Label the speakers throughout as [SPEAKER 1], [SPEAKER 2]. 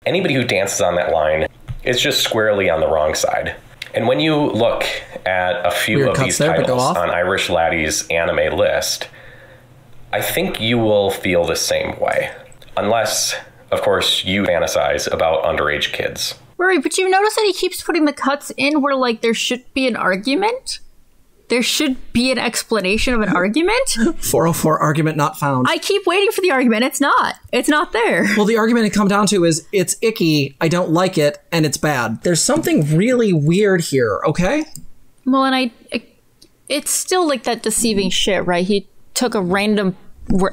[SPEAKER 1] anybody who dances on that line is just squarely on the wrong side. And when you look at a few of these titles on Irish Laddie's anime list, I think you will feel the same way. Unless, of course, you fantasize about underage kids.
[SPEAKER 2] Right, but you notice that he keeps putting the cuts in where, like, there should be an argument? There should be an explanation of an argument?
[SPEAKER 3] 404 argument not found.
[SPEAKER 2] I keep waiting for the argument. It's not. It's not there.
[SPEAKER 3] Well, the argument it comes down to is it's icky, I don't like it, and it's bad. There's something really weird here, okay?
[SPEAKER 2] Well, and it's still like that deceiving shit, right? He took a random...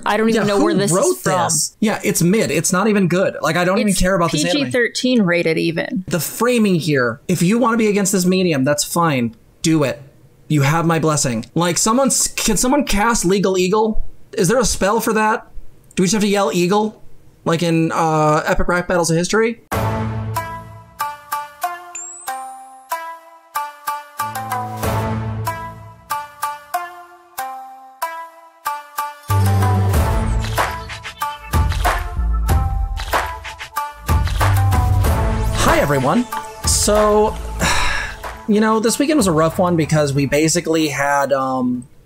[SPEAKER 2] I don't even know where this is from.
[SPEAKER 3] Yeah, it's mid. It's not even good. Like, I don't even care about this anime.
[SPEAKER 2] PG-13 rated even.
[SPEAKER 3] The framing here, if you want to be against this medium, that's fine. Do it. You have my blessing. Like, can someone cast Legal Eagle? Is there a spell for that? Do we just have to yell Eagle? Like in Epic Rap Battles of History? Hi, everyone. So... You know, this weekend was a rough one because we basically had a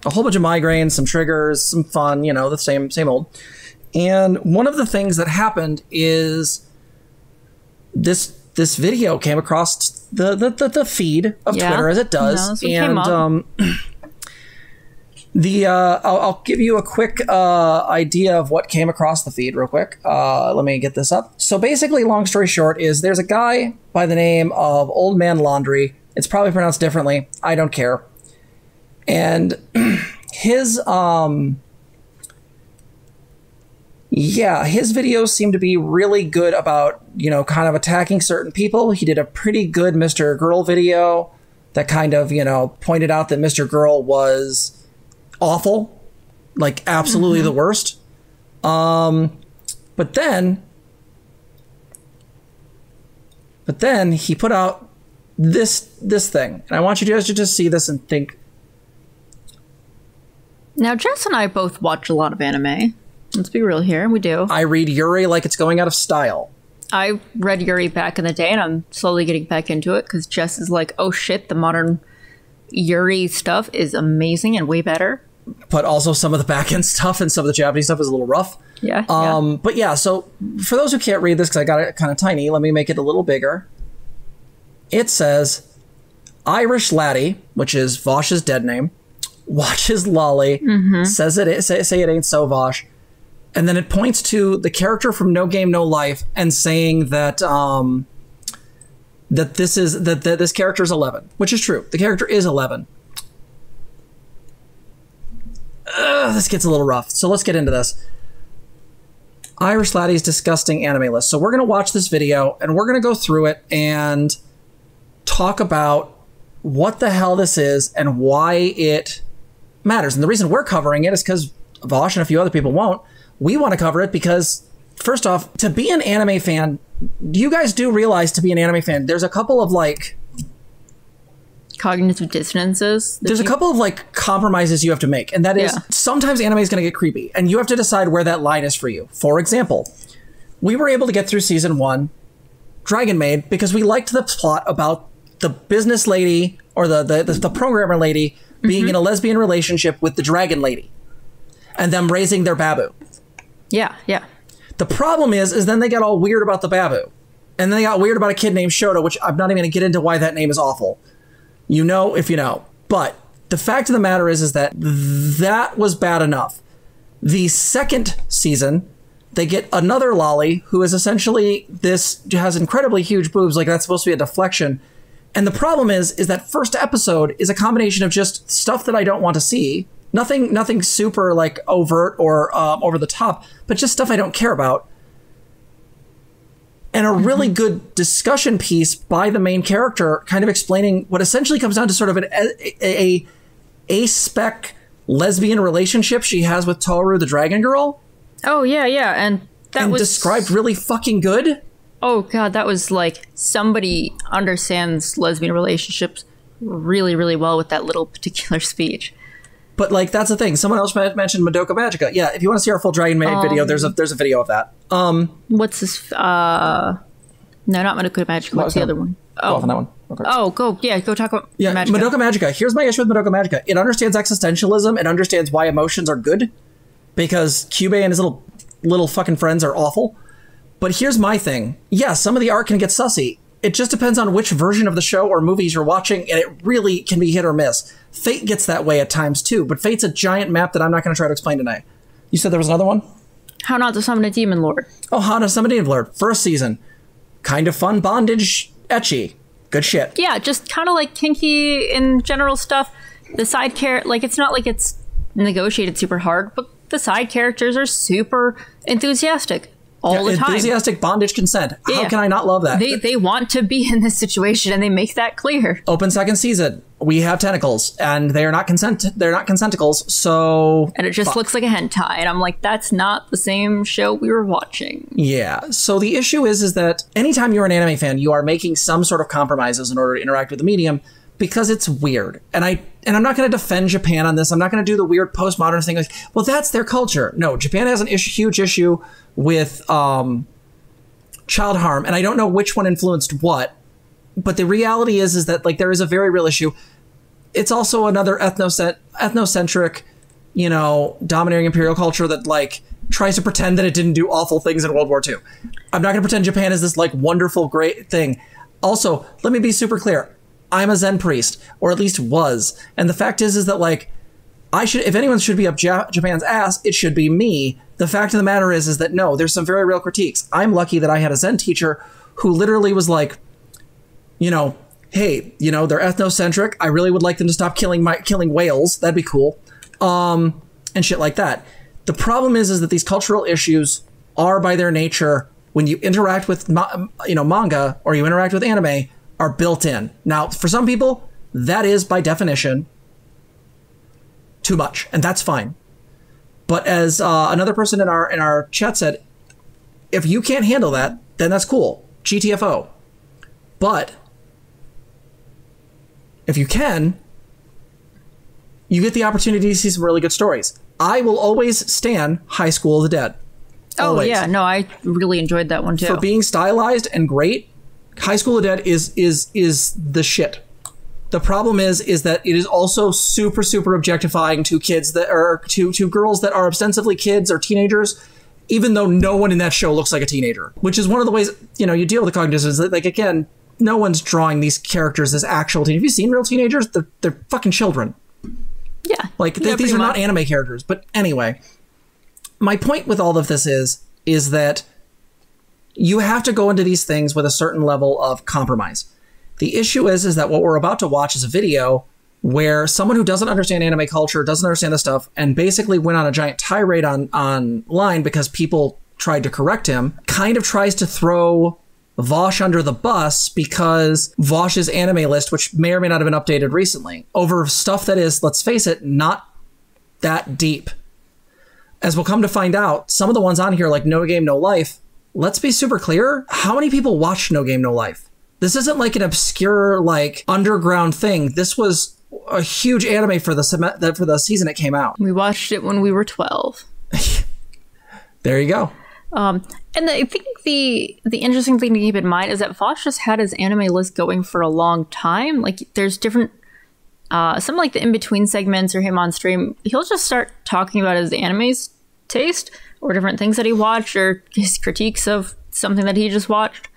[SPEAKER 3] whole bunch of migraines, some triggers, some fun, you know, the same old. And one of the things that happened is this video came across the feed of Twitter, as it does. And I'll give you a quick idea of what came across the feed real quick. Let me get this up. So basically, long story short, is there's a guy by the name of Old Man Laundry. It's probably pronounced differently. I don't care. And his videos seem to be really good about, you know, kind of attacking certain people. He did a pretty good Mr. Girl video that kind of, you know, pointed out that Mr. Girl was awful, like absolutely the worst. But then he put out this thing, and I want you guys to just see this and think.
[SPEAKER 2] Now, Jess and I both watch a lot of anime. Let's be real here. We do.
[SPEAKER 3] I read Yuri like it's going out of style.
[SPEAKER 2] I read Yuri back in the day, and I'm slowly getting back into it because Jess is like, oh shit, the modern Yuri stuff is amazing and way better.
[SPEAKER 3] But also some of the back-end stuff and some of the Japanese stuff is a little rough.
[SPEAKER 2] Yeah.
[SPEAKER 3] But yeah, so for those who can't read this, because I got it kind of tiny, let me make it a little bigger. It says, Irish Laddie, which is Vaush's dead name, watches Lolly, say it ain't so, Vaush. And then it points to the character from No Game, No Life and saying that this character is 11, which is true. The character is 11. This gets a little rough. So let's get into this. Irish Laddie's disgusting anime list. So we're going to watch this video and we're going to go through it and talk about what the hell this is and why it matters. And the reason we're covering it is because Vaush and a few other people won't. We want to cover it because, first off, to be an anime fan, you guys do realize to be an anime fan, there's a couple of like...
[SPEAKER 2] cognitive dissonances.
[SPEAKER 3] There's a couple of like compromises you have to make. And that is sometimes anime is going to get creepy and you have to decide where that line is for you. For example, we were able to get through season 1, Dragon Maid, because we liked the plot about the business lady or the programmer lady being in a lesbian relationship with the dragon lady and them raising their babu.
[SPEAKER 2] Yeah, yeah.
[SPEAKER 3] The problem is then they got all weird about the babu. And then they got weird about a kid named Shota, which I'm not even going to get into why that name is awful. You know if you know. But the fact of the matter is that was bad enough. The second season, they get another lolly who is essentially has incredibly huge boobs, like that's supposed to be a deflection. And the problem is that first episode is a combination of just stuff that I don't want to see. Nothing super like overt or over the top, but just stuff I don't care about. And a really good discussion piece by the main character kind of explaining what essentially comes down to sort of a spec lesbian relationship she has with Toru, the dragon girl.
[SPEAKER 2] Oh, yeah, yeah. And that was
[SPEAKER 3] described really fucking good.
[SPEAKER 2] Oh, God, that was like somebody understands lesbian relationships really, really well with that little particular speech.
[SPEAKER 3] But like, that's the thing. Someone else mentioned Madoka Magica. Yeah, if you want to see our full Dragon Maid video, there's a video of that.
[SPEAKER 2] What's this? No, not Madoka Magica. What's the other one?
[SPEAKER 3] Oh, on that one.
[SPEAKER 2] Okay. Oh, go talk about
[SPEAKER 3] Magica. Madoka Magica. Here's my issue with Madoka Magica. It understands existentialism. It understands why emotions are good, because Kyubey and his little fucking friends are awful. But here's my thing. Yeah, some of the art can get sussy. It just depends on which version of the show or movies you're watching, and it really can be hit or miss. Fate gets that way at times too, but Fate's a giant map that I'm not going to try to explain tonight. You said there was another one?
[SPEAKER 2] How Not to Summon a Demon Lord.
[SPEAKER 3] Oh, How Not to Summon a Demon Lord. First season. Kind of fun bondage ecchi. Good shit.
[SPEAKER 2] Yeah, just kind of like kinky in general stuff. The side it's not like it's negotiated super hard, but the side characters are super enthusiastic all the time.
[SPEAKER 3] Enthusiastic bondage consent. How can I not love that?
[SPEAKER 2] They want to be in this situation, and they make that clear.
[SPEAKER 3] Open second season. We have tentacles, and they're not consenticles, so...
[SPEAKER 2] And it just looks like a hentai, and I'm like, that's not the same show we were watching.
[SPEAKER 3] Yeah, so the issue is that anytime you're an anime fan, you are making some sort of compromises in order to interact with the medium, because it's weird. And I'm not going to defend Japan on this. I'm not going to do the weird postmodern thing like, well, that's their culture. No, Japan has an huge issue with child harm, and I don't know which one influenced what. But the reality is that like there is a very real issue. It's also another ethnocentric, domineering imperial culture that like tries to pretend that it didn't do awful things in World War II. I'm not going to pretend Japan is this like wonderful, great thing. Also, let me be super clear. I'm a Zen priest, or at least was. And the fact is that like if anyone should be up Japan's ass, it should be me. The fact of the matter is that no, there's some very real critiques. I'm lucky that I had a Zen teacher who literally was like, hey, they're ethnocentric. I really would like them to stop killing whales. That'd be cool. And shit like that. The problem is that these cultural issues are by their nature, when you interact with, manga or you interact with anime, are built in. Now, for some people, that is by definition too much, and that's fine. But as another person in our chat said, if you can't handle that, then that's cool. GTFO. But if you can, you get the opportunity to see some really good stories. I will always stand High School of the Dead.
[SPEAKER 2] Always. Oh yeah, no, I really enjoyed that one too.
[SPEAKER 3] For being stylized and great, High School of the Dead is the shit. The problem is that it is also super, super objectifying to kids that are to girls that are ostensibly kids or teenagers, even though no one in that show looks like a teenager. Which is one of the ways you deal with the cognizance. Like again, no one's drawing these characters as actual teenagers. Have you seen real teenagers? They're fucking children.
[SPEAKER 2] Yeah.
[SPEAKER 3] Like these are not anime characters. But anyway, my point with all of this is that you have to go into these things with a certain level of compromise. The issue is that what we're about to watch is a video where someone who doesn't understand anime culture, doesn't understand the stuff, and basically went on a giant tirade online because people tried to correct him, kind of tries to throw Vaush under the bus because Vaush's anime list, which may or may not have been updated recently, over stuff that is, let's face it, not that deep. As we'll come to find out, some of the ones on here, like No Game, No Life, let's be super clear. How many people watch No Game, No Life? This isn't like an obscure, like, underground thing. This was a huge anime for the season it came out.
[SPEAKER 2] We watched it when we were 12.
[SPEAKER 3] There you go.
[SPEAKER 2] And I think the interesting thing to keep in mind is that Vaush just had his anime list going for a long time. Like, there's different, some like the in-between segments or him on stream, he'll just start talking about his anime's taste or different things that he watched or his critiques of something that he just watched.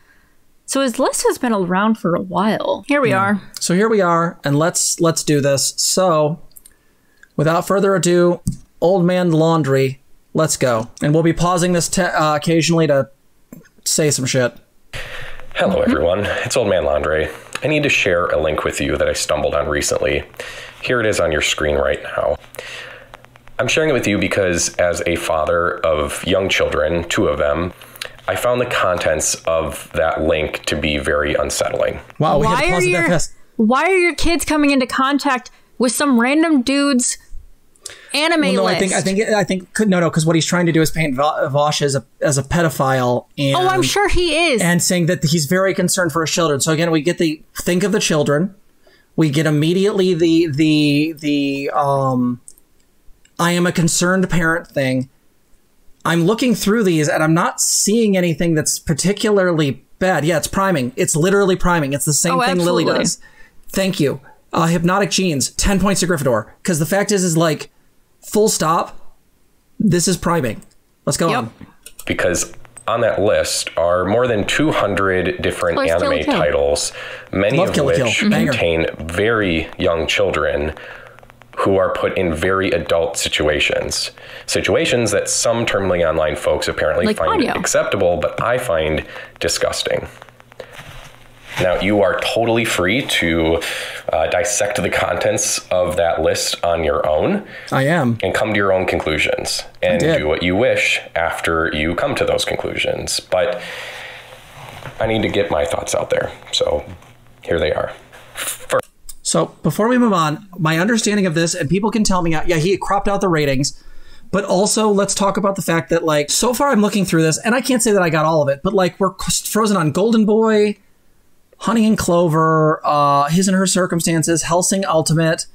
[SPEAKER 2] So his list has been around for a while. Here we are. So
[SPEAKER 3] here we are, and let's do this. So, without further ado, Old Man Laundry, let's go. And we'll be pausing this occasionally to say some shit.
[SPEAKER 1] Hello, everyone. It's Old Man Laundry. I need to share a link with you that I stumbled on recently. Here it is on your screen right now. I'm sharing it with you because as a father of young children, 2 of them, I found the contents of that link to be very unsettling.
[SPEAKER 3] Wow, we had to pause it that fast.
[SPEAKER 2] Why are your kids coming into contact with some random dude's anime list?
[SPEAKER 3] I think no, because what he's trying to do is paint Vaush as a pedophile. And,
[SPEAKER 2] oh, I'm sure he is.
[SPEAKER 3] And saying that he's very concerned for his children. So again, we get think of the children. We get immediately the I am a concerned parent thing. I'm looking through these and I'm not seeing anything that's particularly bad. Yeah, it's priming. It's literally priming. It's the same thing Lily does. Thank you. Hypnotic genes, 10 points to Gryffindor. Because the fact is like, full stop, this is priming. Let's go on.
[SPEAKER 1] Because on that list are more than 200 different anime titles, many of which contain very young children who are put in very adult situations. Situations that some terminally online folks apparently find acceptable, but I find disgusting. Now, you are totally free to dissect the contents of that list on your own.
[SPEAKER 3] I am.
[SPEAKER 1] And come to your own conclusions. And do what you wish after you come to those conclusions. But I need to get my thoughts out there. So here they are.
[SPEAKER 3] So before we move on, my understanding of this, and people can tell me, yeah, he cropped out the ratings. But also, let's talk about the fact that, like, so far I'm looking through this, and I can't say that I got all of it, but, like, we're frozen on Golden Boy, Honey and Clover, His and Her Circumstances, Hellsing Ultimate,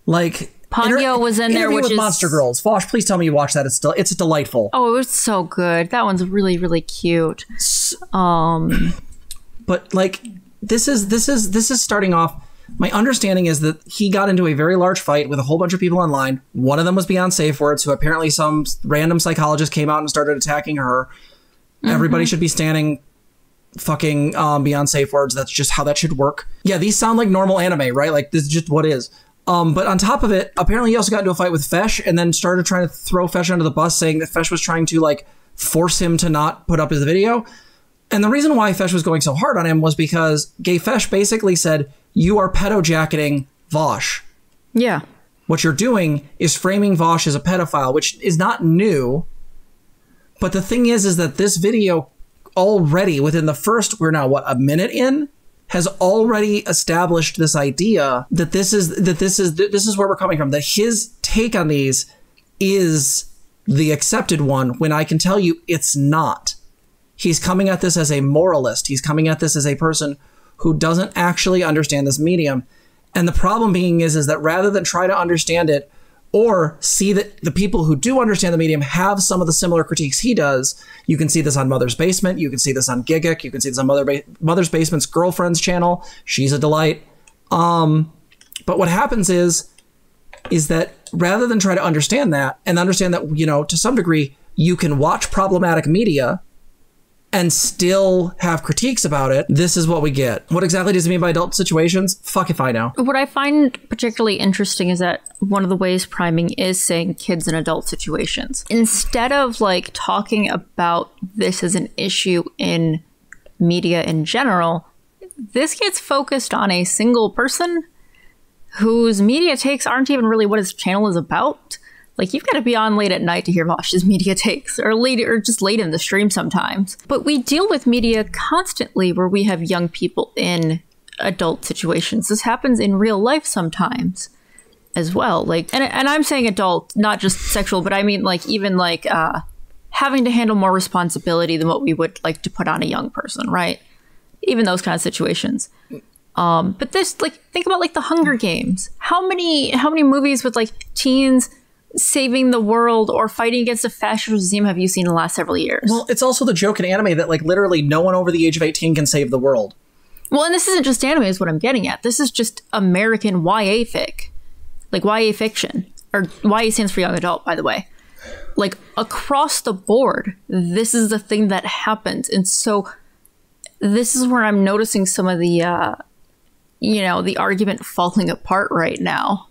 [SPEAKER 3] like...
[SPEAKER 2] Ponyo was in there, which
[SPEAKER 3] with
[SPEAKER 2] is...
[SPEAKER 3] Monster Girls. Vaush, please tell me you watched that. It's delightful.
[SPEAKER 2] Oh, it was so good. That one's really, really cute.
[SPEAKER 3] But, like, this is starting off... My understanding is that he got into a very large fight with a whole bunch of people online. One of them was Beyond Safe Words, who apparently some random psychologist came out and started attacking her. Everybody should be standing fucking Beyond Safe Words. That's just how that should work. Yeah, these sound like normal anime, right? Like, this is just what is. But on top of it, apparently he also got into a fight with Fesh and then started trying to throw Fesh under the bus, saying that Fesh was trying to, like, force him to not put up his video. And the reason why Fesh was going so hard on him was because Gay Fesh basically said, you are pedo-jacketing Vaush.
[SPEAKER 2] Yeah.
[SPEAKER 3] What you're doing is framing Vaush as a pedophile, which is not new. But the thing is that this video already, within the first, we're now, what, a minute in, has already established this idea that this is where we're coming from, that his take on these is the accepted one, when I can tell you it's not. He's coming at this as a moralist. He's coming at this as a person who doesn't actually understand this medium. And the problem being is that rather than try to understand it or see that the people who do understand the medium have some of the similar critiques he does, you can see this on Mother's Basement, you can see this on Gigic, you can see this on Mother's Basement's girlfriend's channel. She's a delight. But what happens is that rather than try to understand that and understand that, you know, to some degree, you can watch problematic media and still have critiques about it, this is what we get. What exactly does it mean by adult situations? Fuck if I know.
[SPEAKER 2] What I find particularly interesting is that one of the ways priming is saying kids in adult situations. Instead of, like, talking about this as an issue in media in general, this gets focused on a single person whose media takes aren't even really what his channel is about. Like, you've got to be on late at night to hear Vaush's media takes, or just late in the stream sometimes. But we deal with media constantly where we have young people in adult situations. This happens in real life sometimes as well. Like, and I'm saying adult, not just sexual, but I mean, like, even like having to handle more responsibility than what we would like to put on a young person, right? Even those kind of situations. But this, like, think about like the Hunger Games. How many movies with like teens saving the world or fighting against a fascist regime have you seen in the last several years?
[SPEAKER 3] Well, it's also the joke in anime that, like, literally no one over the age of 18 can save the world.
[SPEAKER 2] Well, and this isn't just anime is what I'm getting at. This is just American YA fic. Like, YA fiction. Or YA stands for young adult, by the way. Like, across the board, this is the thing that happens. And so this is where I'm noticing some of the, you know, the argument falling apart right now.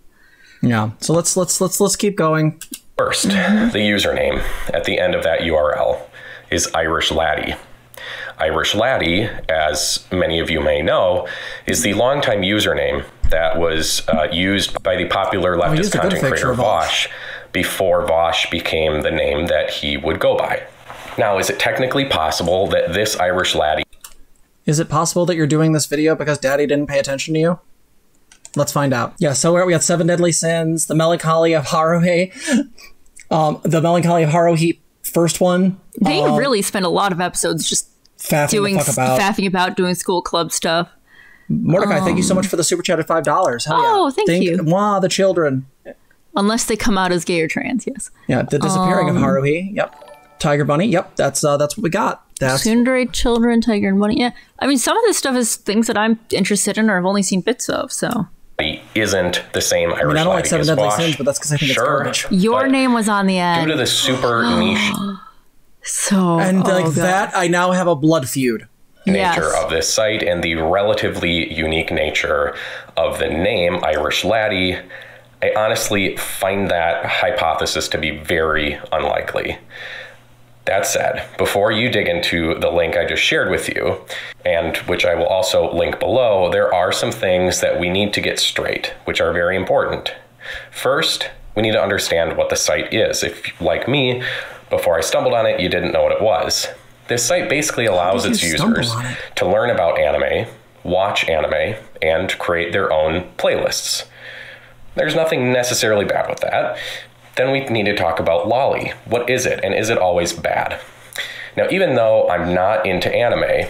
[SPEAKER 3] Yeah, so let's keep going.
[SPEAKER 1] First, the username at the end of that URL is Irish Laddie. Irish Laddie, as many of you may know, is the longtime username that was used by the popular leftist content creator Vaush before Vaush became the name that he would go by. Now, is it technically possible that this Irish Laddie...
[SPEAKER 3] Is it possible that you're doing this video because Daddy didn't pay attention to you? Let's find out. Yeah, so we got 7 Deadly Sins, The Melancholy of Haruhi, The Melancholy of Haruhi, first one.
[SPEAKER 2] They really spent a lot lot of episodes just faffing about doing school club stuff.
[SPEAKER 3] Mordecai, thank you so much for the super chat at $5. Hell
[SPEAKER 2] yeah. Thank you.
[SPEAKER 3] Wow, the children.
[SPEAKER 2] Unless they come out as gay or trans, yes.
[SPEAKER 3] Yeah, The Disappearing of Haruhi. Yep. Tiger Bunny. Yep, that's what we got. That's
[SPEAKER 2] Tsundere children, Tiger and Bunny. Yeah, I mean, some of this stuff is things that I'm interested in or I've only seen bits of. So
[SPEAKER 1] isn't the same Irish
[SPEAKER 3] I don't like Seven Deadly
[SPEAKER 1] Vaush.
[SPEAKER 3] Sins, but that's because I think it's garbage.
[SPEAKER 2] Your name was on the end.
[SPEAKER 1] Due to the super niche
[SPEAKER 3] that, I now have a blood feud.
[SPEAKER 1] Nature of this site and the relatively unique nature of the name Irish Laddie, I honestly find that hypothesis to be very unlikely. That said, before you dig into the link I just shared with you, and which I will also link below, there are some things that we need to get straight, which are very important. First, we need to understand what the site is. If, like me, before I stumbled on it, you didn't know what it was. This site basically allows its users to learn about anime, watch anime, and create their own playlists. There's nothing necessarily bad with that. Then we need to talk about lolly. What is it, and is it always bad? Now, even though I'm not into anime,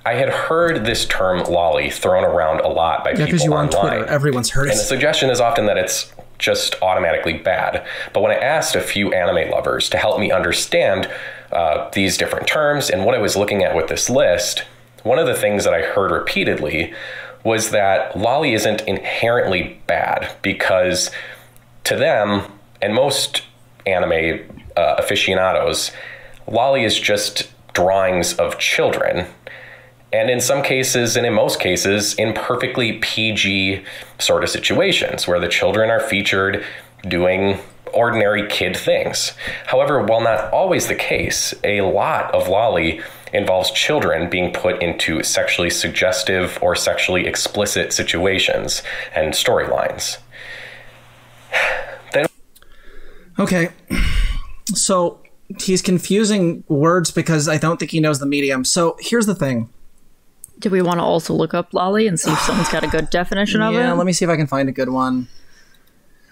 [SPEAKER 1] I had heard this term lolly thrown around a lot by people
[SPEAKER 3] you
[SPEAKER 1] online.
[SPEAKER 3] on Twitter. Everyone's heard it.
[SPEAKER 1] And the suggestion is often that it's just automatically bad. But when I asked a few anime lovers to help me understand these different terms and what I was looking at with this list, one of the things that I heard repeatedly was that lolly isn't inherently bad because to them, and most anime aficionados, lolly is just drawings of children. And in some cases, and in most cases, in perfectly PG sort of situations where the children are featured doing ordinary kid things. However, while not always the case, a lot of lolly involves children being put into sexually suggestive or sexually explicit situations and storylines.
[SPEAKER 3] Okay, so he's confusing words because I don't think he knows the medium. So here's the thing.
[SPEAKER 2] Do we want to also look up lolly and see if someone's got a good definition of it?
[SPEAKER 3] Yeah, let me see if I can find a good one.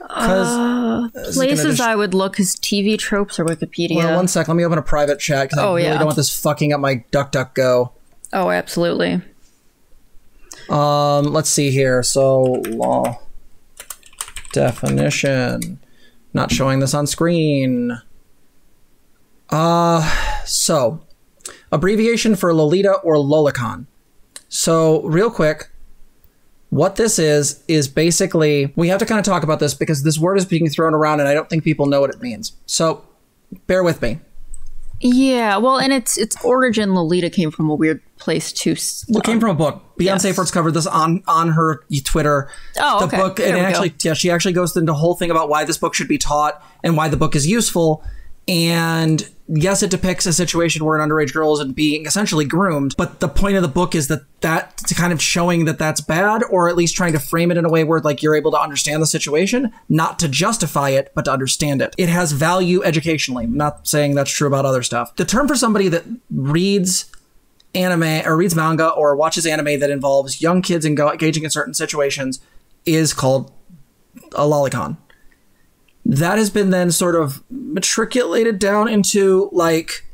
[SPEAKER 2] Places I would look is TV tropes or Wikipedia.
[SPEAKER 3] Well, one sec. Let me open a private chat because I really don't want this fucking up my DuckDuckGo.
[SPEAKER 2] Oh, absolutely.
[SPEAKER 3] Let's see here. So, law definition. Not showing this on screen. So, abbreviation for Lolita or Lolicon. So, real quick, what this is basically, we have to kind of talk about this because this word is being thrown around and I don't think people know what it means. So, bear with me.
[SPEAKER 2] Yeah, well, and its origin, Lolita, came from a weird place too.
[SPEAKER 3] It came from a book. Beyonce first covered this on her Twitter.
[SPEAKER 2] Oh, okay.
[SPEAKER 3] The book, and actually, she actually goes into a whole thing about why this book should be taught and why the book is useful. And yes, it depicts a situation where an underage girl is being essentially groomed. But the point of the book is that's kind of showing that that's bad, or at least trying to frame it in a way where like you're able to understand the situation, not to justify it, but to understand it. It has value educationally. I'm not saying that's true about other stuff. The term for somebody that reads anime or reads manga or watches anime that involves young kids engaging in certain situations is called a lolicon. That has been then sort of matriculated down into like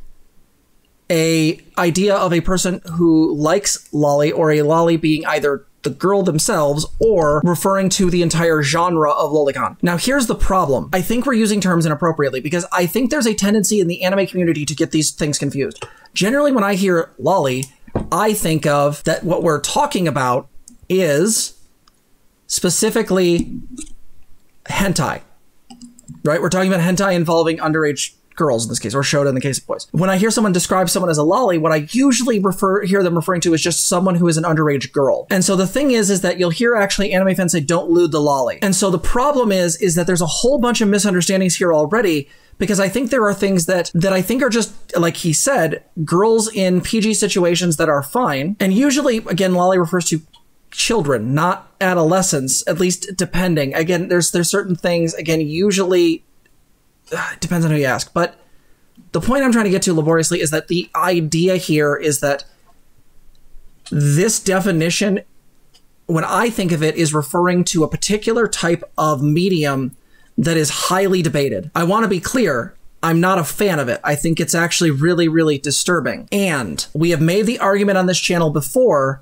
[SPEAKER 3] a idea of a person who likes lolly, or a lolly being either the girl themselves or referring to the entire genre of lolicon. Now, here's the problem. I think we're using terms inappropriately because I think there's a tendency in the anime community to get these things confused. Generally, when I hear lolly, I think of that what we're talking about is specifically hentai. Right? We're talking about hentai involving underage girls in this case, or shoujo in the case of boys. When I hear someone describe someone as a lolly, what I usually hear them referring to is just someone who is an underage girl. And so the thing is that you'll hear actually anime fans say, don't lewd the lolly. And so the problem is that there's a whole bunch of misunderstandings here already, because I think there are things that I think are just, like he said, girls in PG situations that are fine. And usually, again, lolly refers to children, not adolescents, at least depending. Again, there's certain things, again, usually it depends on who you ask. But the point I'm trying to get to laboriously is that the idea here is that this definition, when I think of it, is referring to a particular type of medium that is highly debated. I want to be clear. I'm not a fan of it. I think it's actually really, really disturbing. And we have made the argument on this channel before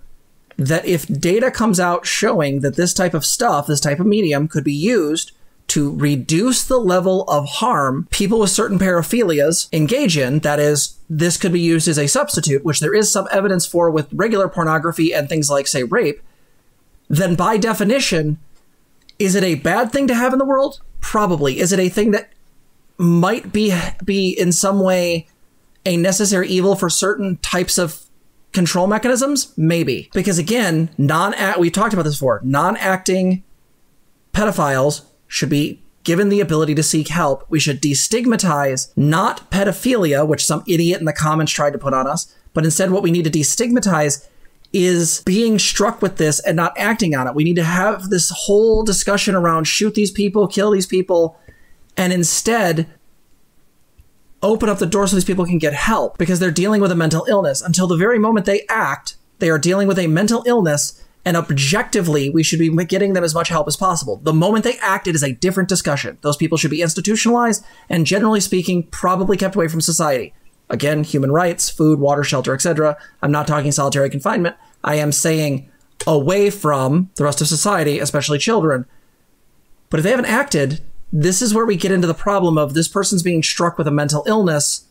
[SPEAKER 3] that if data comes out showing that this type of stuff, this type of medium, could be used to reduce the level of harm people with certain paraphilias engage in. That is, this could be used as a substitute, which there is some evidence for with regular pornography and things like, say, rape. Then by definition, is it a bad thing to have in the world? Probably. Is it a thing that might be in some way a necessary evil for certain types of control mechanisms? Maybe. Because again, we've talked about this before, non-acting pedophiles should be given the ability to seek help. We should destigmatize not pedophilia, which some idiot in the comments tried to put on us, but instead what we need to destigmatize is being struck with this and not acting on it. We need to have this whole discussion around shoot these people, kill these people, and instead open up the door so these people can get help because they're dealing with a mental illness. Until the very moment they act, they are dealing with a mental illness, and objectively, we should be getting them as much help as possible. The moment they act, it is a different discussion. Those people should be institutionalized and, generally speaking, probably kept away from society. Again, human rights, food, water, shelter, etc. I'm not talking solitary confinement. I am saying away from the rest of society, especially children. But if they haven't acted, this is where we get into the problem of this person's being struck with a mental illness.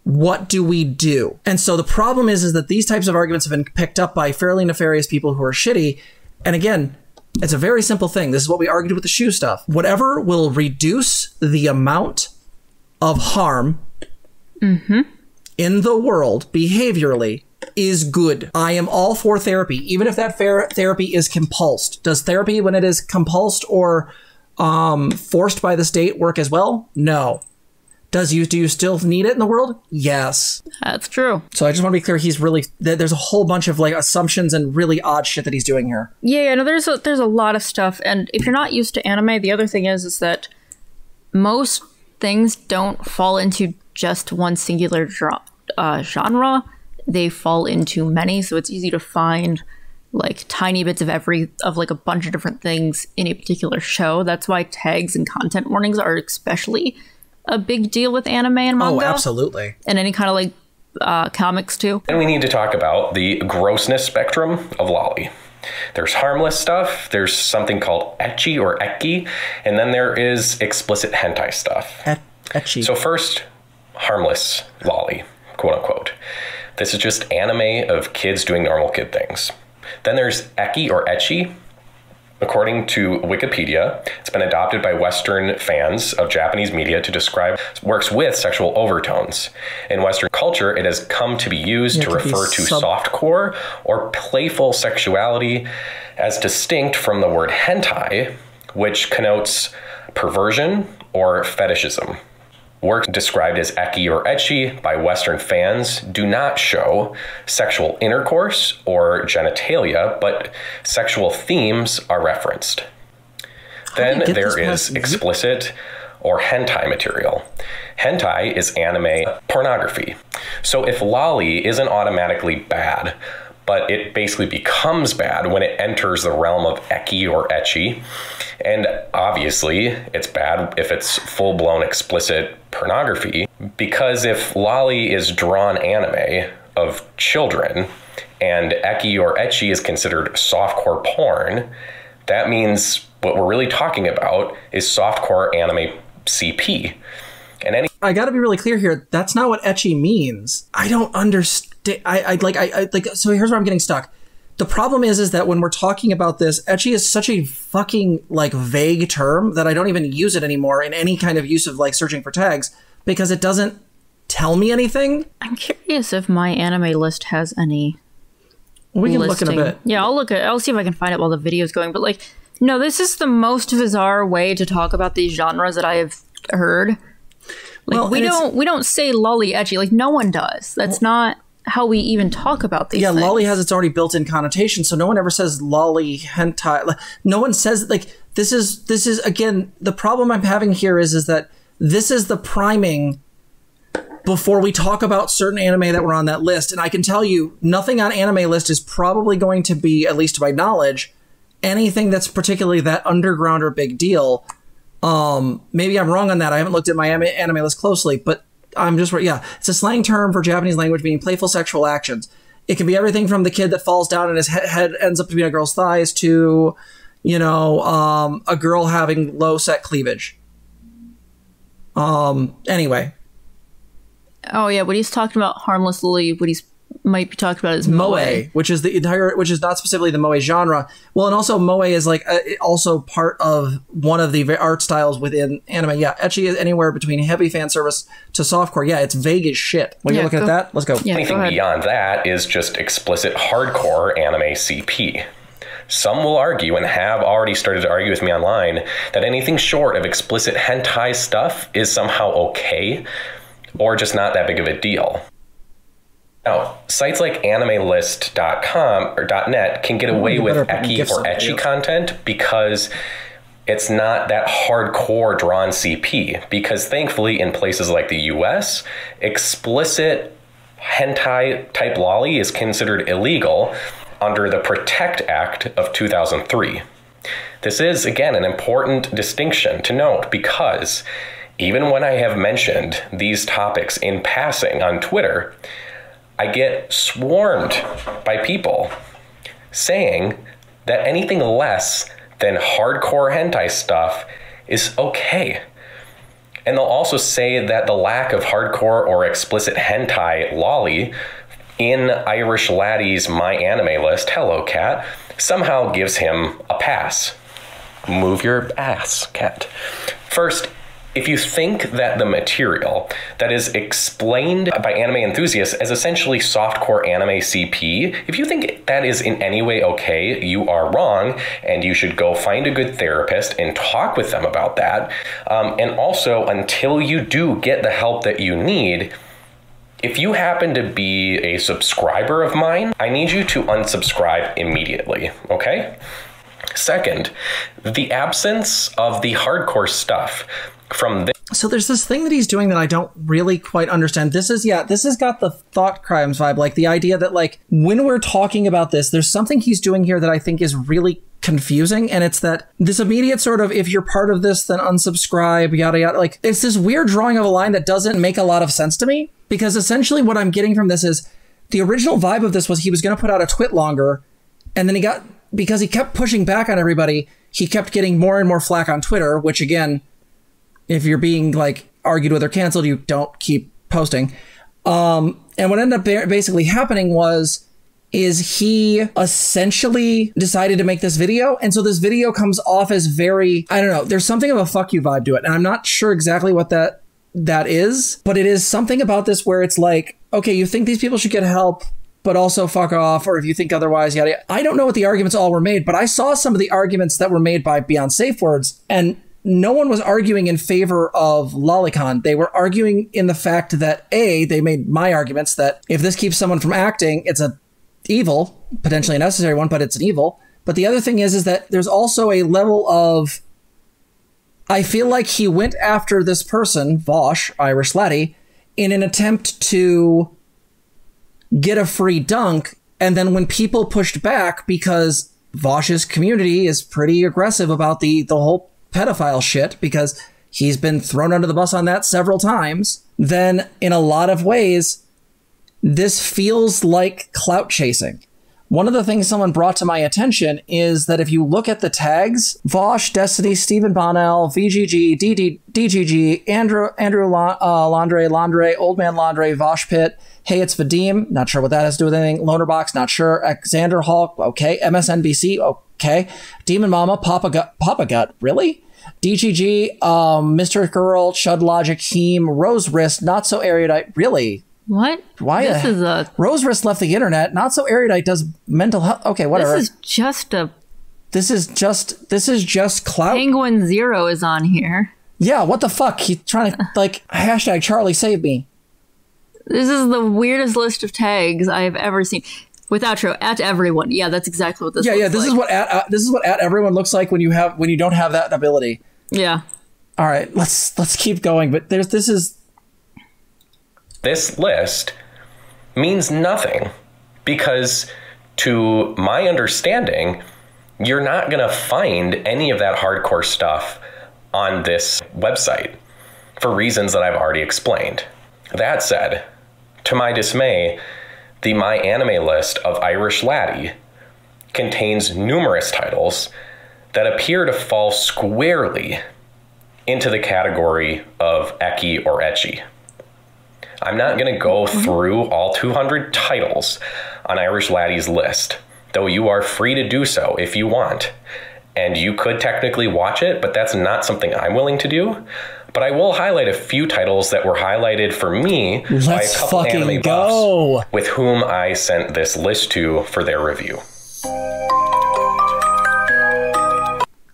[SPEAKER 3] What do we do? And so the problem is that these types of arguments have been picked up by fairly nefarious people who are shitty. And again, it's a very simple thing. This is what we argued with the shoe stuff. Whatever will reduce the amount of harm in the world behaviorally is good. I am all for therapy, even if that therapy is compulsed. Does therapy, when it is compulsed or forced by the state, work as well? No. Do you still need it in the world? Yes.
[SPEAKER 2] That's true.
[SPEAKER 3] So I just want to be clear, there's a whole bunch of like assumptions and really odd shit that he's doing here.
[SPEAKER 2] Yeah, no, there's a lot of stuff. And if you're not used to anime, the other thing is that most things don't fall into just one singular genre. They fall into many, so it's easy to find like tiny bits of like a bunch of different things in a particular show. That's why tags and content warnings are especially a big deal with anime and manga.
[SPEAKER 3] Oh, absolutely.
[SPEAKER 2] And any kind of like comics too.
[SPEAKER 1] And we need to talk about the grossness spectrum of lolly. There's harmless stuff, there's something called ecchi or ecchi, and then there is explicit hentai stuff.
[SPEAKER 3] Ecchi.
[SPEAKER 1] So first, harmless lolly, quote unquote. This is just anime of kids doing normal kid things. Then there's ecchi or ecchi. According to Wikipedia, it's been adopted by Western fans of Japanese media to describe works with sexual overtones. In Western culture, it has come to be used to refer to softcore or playful sexuality as distinct from the word hentai, which connotes perversion or fetishism. Works described as ecchi or ecchi by Western fans do not show sexual intercourse or genitalia, but sexual themes are referenced. Then there is explicit or hentai material. Hentai is anime pornography. So if lolly isn't automatically bad, but it basically becomes bad when it enters the realm of ecchi or ecchi. And obviously, it's bad if it's full-blown explicit pornography, because if lolly is drawn anime of children and ecchi or ecchi is considered softcore porn, that means what we're really talking about is softcore anime CP. And
[SPEAKER 3] I got to be really clear here. That's not what ecchi means. I don't understand. So here's where I'm getting stuck. The problem is that when we're talking about this, ecchi is such a fucking like vague term that I don't even use it anymore in any kind of use of like searching for tags because it doesn't tell me anything.
[SPEAKER 2] I'm curious if my anime list has any.
[SPEAKER 3] We can look in a bit.
[SPEAKER 2] Yeah, I'll see if I can find it while the video's going. But like, no, this is the most bizarre way to talk about these genres that I have heard. Like, well, we don't say lolly ecchi. Like, no one does. That's not how we even talk about these things.
[SPEAKER 3] Lolly has its already built-in connotation, so no one ever says lolly hentai. No one says, like, this is again, the problem I'm having here is that this is the priming before we talk about certain anime that were on that list. And I can tell you, nothing on anime list is probably going to be, at least to my knowledge, anything that's particularly that underground or big deal. Maybe I'm wrong on that. I haven't looked at my anime list closely, but I'm just right. Yeah, it's a slang term for Japanese language meaning playful sexual actions. It can be everything from the kid that falls down and his head ends up between a girl's thighs to, you know, a girl having low set cleavage. Anyway.
[SPEAKER 2] Oh yeah, what he's talking about harmlessly, what he's might be talking about is moe,
[SPEAKER 3] which is the entire, which is not specifically the moe genre. Well, and also moe is like also part of one of the art styles within anime. Yeah, ecchi is anywhere between heavy fan service to softcore. Yeah, it's vague as shit. When you're looking at that, let's go.
[SPEAKER 1] Yeah, anything beyond that is just explicit hardcore anime CP. Some will argue, and have already started to argue with me online, that anything short of explicit hentai stuff is somehow okay, or just not that big of a deal. Now, sites like animelist.com or .net can get away with ecchi or ecchi content because it's not that hardcore drawn CP. Because thankfully, in places like the US, explicit hentai type lolly is considered illegal under the Protect Act of 2003. This is, again, an important distinction to note because even when I have mentioned these topics in passing on Twitter, I get swarmed by people saying that anything less than hardcore hentai stuff is okay. And they'll also say that the lack of hardcore or explicit hentai lolly in Irish Laddie's My Anime List, hello cat, somehow gives him a pass. Move your ass, cat. First, if you think that the material that is explained by anime enthusiasts as essentially softcore anime CP, if you think that is in any way okay, you are wrong, and you should go find a good therapist and talk with them about that. And also, until you do get the help that you need, if you happen to be a subscriber of mine, I need you to unsubscribe immediately, okay? Second, the absence of the hardcore stuff from this.
[SPEAKER 3] So there's this thing that he's doing that I don't really quite understand. This has got the thought crimes vibe, like the idea that like when we're talking about this, there's something he's doing here that I think is really confusing, and it's that this immediate sort of, if you're part of this, then unsubscribe, yada yada, like it's this weird drawing of a line that doesn't make a lot of sense to me, because essentially what I'm getting from this is the original vibe of this was he was going to put out a twit longer, and then because he kept pushing back on everybody, he kept getting more and more flack on Twitter, which again, if you're being like argued with or canceled, you don't keep posting. And what ended up basically happening is he essentially decided to make this video. And so this video comes off as very, I don't know, there's something of a fuck you vibe to it. And I'm not sure exactly what that is, but it is something about this where it's like, okay, you think these people should get help, but also fuck off, or if you think otherwise, yada, yada. I don't know what the arguments all were made, but I saw some of the arguments that were made by Beyond Safe Words, and no one was arguing in favor of lolicon. They were arguing in the fact that they made my arguments that if this keeps someone from acting, it's a evil, potentially a necessary one, but it's an evil. But the other thing is that there's also a level of, I feel like he went after this person, Vaush, Irish Laddie, in an attempt to get a free dunk. And then when people pushed back, because Vaush's community is pretty aggressive about the whole pedophile shit, because he's been thrown under the bus on that several times, then in a lot of ways, this feels like clout chasing. One of the things someone brought to my attention is that if you look at the tags, Vaush, Destiny, Stephen Bonnell, VGG, DGG, Andrew Landre, Old Man Landre, Vaush Pit, Hey, it's Vadim, not sure what that has to do with anything, Lonerbox, not sure, Xander Hulk, okay, MSNBC, okay, Demon Mama, Papa Gut, really? DGG, Mr. Girl, Chud Logic, Heem, Rose Wrist, Not So Erudite, really?
[SPEAKER 2] What?
[SPEAKER 3] Why? Rose Wrist left the internet. Not So Erudite does mental health. Okay, whatever.
[SPEAKER 2] This is just clout. Penguin Zero is on here.
[SPEAKER 3] Yeah, what the fuck? He's trying to like hashtag Charlie save me.
[SPEAKER 2] This is the weirdest list of tags I have ever seen. With outro at everyone. Yeah, that's exactly what this.
[SPEAKER 3] Yeah, this like. This is what at everyone looks like when you don't have that ability.
[SPEAKER 2] Yeah.
[SPEAKER 3] All right, let's keep going. But this
[SPEAKER 1] list means nothing because, to my understanding, you're not going to find any of that hardcore stuff on this website for reasons that I've already explained. That said, to my dismay, the My Anime List of Irish Laddie contains numerous titles that appear to fall squarely into the category of ecchi or ecchi. I'm not going to go through all 200 titles on Irish Laddie's list, though you are free to do so if you want. And you could technically watch it, but that's not something I'm willing to do. But I will highlight a few titles that were highlighted for me by a couple anime buffs with whom I sent this list to for their review.